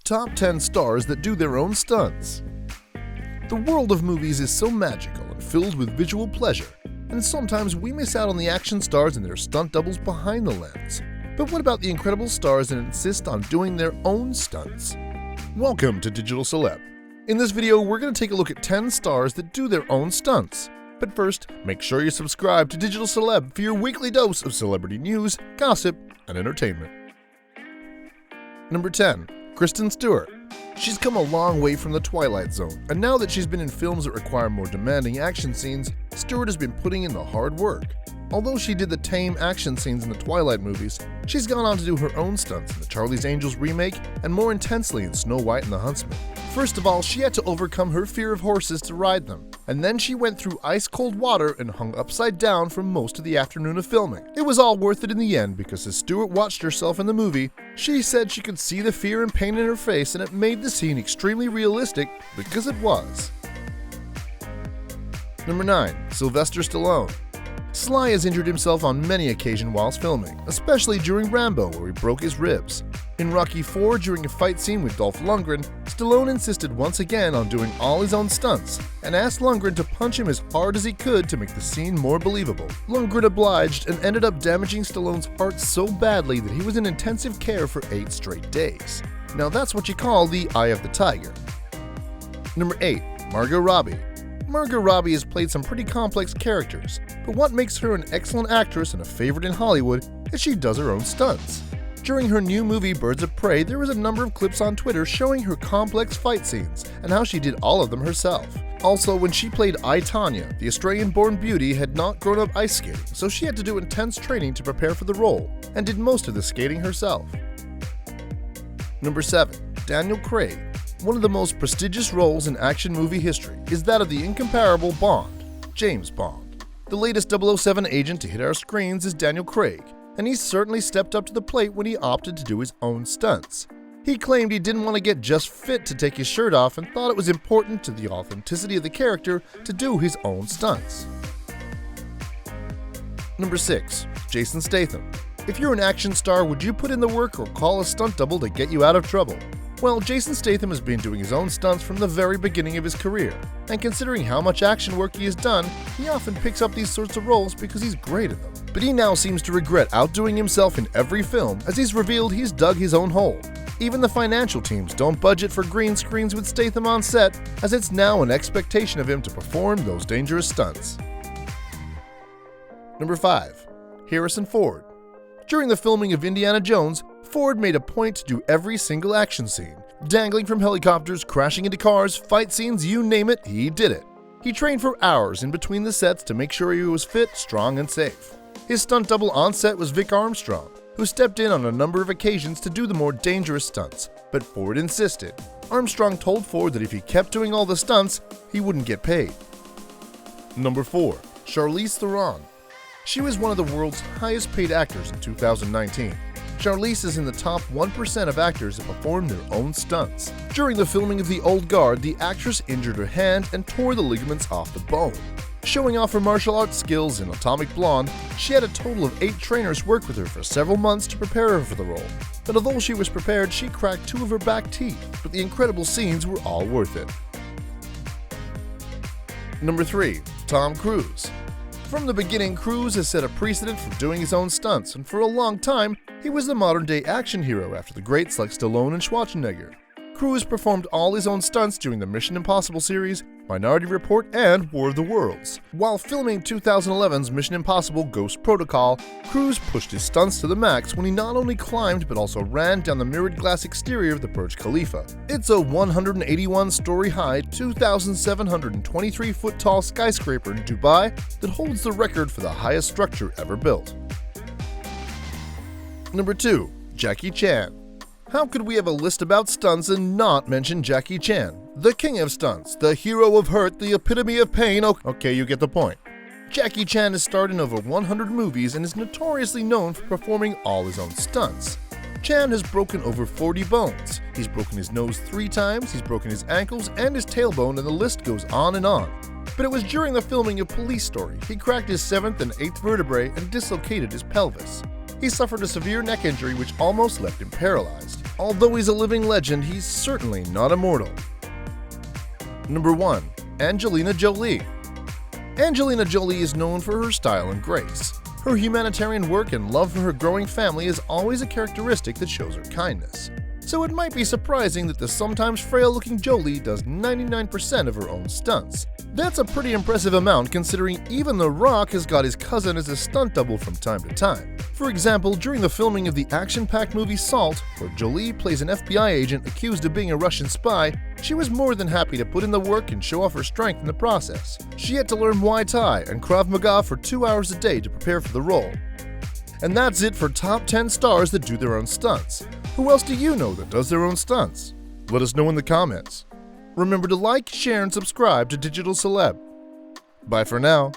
Top 10 stars that do their own stunts. The world of movies is so magical and filled with visual pleasure, and sometimes we miss out on the action stars and their stunt doubles behind the lens. But what about the incredible stars that insist on doing their own stunts? Welcome to Digital Celeb. In this video, we're going to take a look at 10 stars that do their own stunts. But first, make sure you subscribe to Digital Celeb for your weekly dose of celebrity news, gossip, and entertainment. Number 10. Kristen Stewart. She's come a long way from the Twilight Zone, and now that she's been in films that require more demanding action scenes, Stewart has been putting in the hard work. Although she did the tame action scenes in the Twilight movies, she's gone on to do her own stunts in the Charlie's Angels remake and more intensely in Snow White and the Huntsman. First of all, she had to overcome her fear of horses to ride them, and then she went through ice-cold water and hung upside down for most of the afternoon of filming. It was all worth it in the end because as Stewart watched herself in the movie, she said she could see the fear and pain in her face, and it made the scene extremely realistic because it was. Number 9. Sylvester Stallone. Sly has injured himself on many occasions whilst filming, especially during Rambo where he broke his ribs. In Rocky IV, during a fight scene with Dolph Lundgren, Stallone insisted once again on doing all his own stunts and asked Lundgren to punch him as hard as he could to make the scene more believable. Lundgren obliged and ended up damaging Stallone's heart so badly that he was in intensive care for 8 straight days. Now that's what you call the eye of the tiger. Number 8. Margot Robbie. Margot Robbie has played some pretty complex characters, but what makes her an excellent actress and a favorite in Hollywood is she does her own stunts. During her new movie Birds of Prey, there was a number of clips on Twitter showing her complex fight scenes and how she did all of them herself. Also, when she played I, Tonya, the Australian-born beauty had not grown up ice skating, so she had to do intense training to prepare for the role, and did most of the skating herself. Number 7. Daniel Craig. One of the most prestigious roles in action movie history is that of the incomparable Bond, James Bond. The latest 007 agent to hit our screens is Daniel Craig, and he's certainly stepped up to the plate when he opted to do his own stunts. He claimed he didn't want to get just fit to take his shirt off and thought it was important to the authenticity of the character to do his own stunts. Number 6. Jason Statham. If you're an action star, would you put in the work or call a stunt double to get you out of trouble? Well, Jason Statham has been doing his own stunts from the very beginning of his career, and considering how much action work he has done, he often picks up these sorts of roles because he's great at them. But he now seems to regret outdoing himself in every film, as he's revealed he's dug his own hole. Even the financial teams don't budget for green screens with Statham on set, as it's now an expectation of him to perform those dangerous stunts. Number 5. Harrison Ford. During the filming of Indiana Jones, Ford made a point to do every single action scene. Dangling from helicopters, crashing into cars, fight scenes, you name it, he did it. He trained for hours in between the sets to make sure he was fit, strong, and safe. His stunt double on set was Vic Armstrong, who stepped in on a number of occasions to do the more dangerous stunts, but Ford insisted. Armstrong told Ford that if he kept doing all the stunts, he wouldn't get paid. Number 4. Charlize Theron. She was one of the world's highest paid actors in 2019. Charlize is in the top 1% of actors that perform their own stunts. During the filming of The Old Guard, the actress injured her hand and tore the ligaments off the bone. Showing off her martial arts skills in Atomic Blonde, she had a total of 8 trainers work with her for several months to prepare her for the role. But although she was prepared, she cracked 2 of her back teeth, but the incredible scenes were all worth it. Number 3. Tom Cruise. From the beginning, Cruise has set a precedent for doing his own stunts, and for a long time, he was the modern-day action hero after the greats like Stallone and Schwarzenegger. Cruise performed all his own stunts during the Mission Impossible series, Minority Report, and War of the Worlds. While filming 2011's Mission Impossible Ghost Protocol, Cruise pushed his stunts to the max when he not only climbed but also ran down the mirrored glass exterior of the Burj Khalifa. It's a 181-story high, 2,723-foot tall skyscraper in Dubai that holds the record for the highest structure ever built. Number 2. Jackie Chan. How could we have a list about stunts and not mention Jackie Chan? The king of stunts, the hero of hurt, the epitome of pain. Okay, you get the point. Jackie Chan has starred in over 100 movies and is notoriously known for performing all his own stunts. Chan has broken over 40 bones. He's broken his nose 3 times, he's broken his ankles and his tailbone, and the list goes on and on. But it was during the filming of Police Story he cracked his 7th and 8th vertebrae and dislocated his pelvis. He suffered a severe neck injury which almost left him paralyzed. Although he's a living legend, he's certainly not immortal. Number 1. Angelina Jolie. Angelina Jolie is known for her style and grace. Her humanitarian work and love for her growing family is always a characteristic that shows her kindness. So it might be surprising that the sometimes frail-looking Jolie does 99% of her own stunts. That's a pretty impressive amount considering even The Rock has got his cousin as a stunt double from time to time. For example, during the filming of the action-packed movie Salt, where Jolie plays an FBI agent accused of being a Russian spy, she was more than happy to put in the work and show off her strength in the process. She had to learn Muay Thai and Krav Maga for 2 hours a day to prepare for the role. And that's it for top 10 stars that do their own stunts. Who else do you know that does their own stunts? Let us know in the comments. Remember to like, share, and subscribe to Digital Celeb. Bye for now.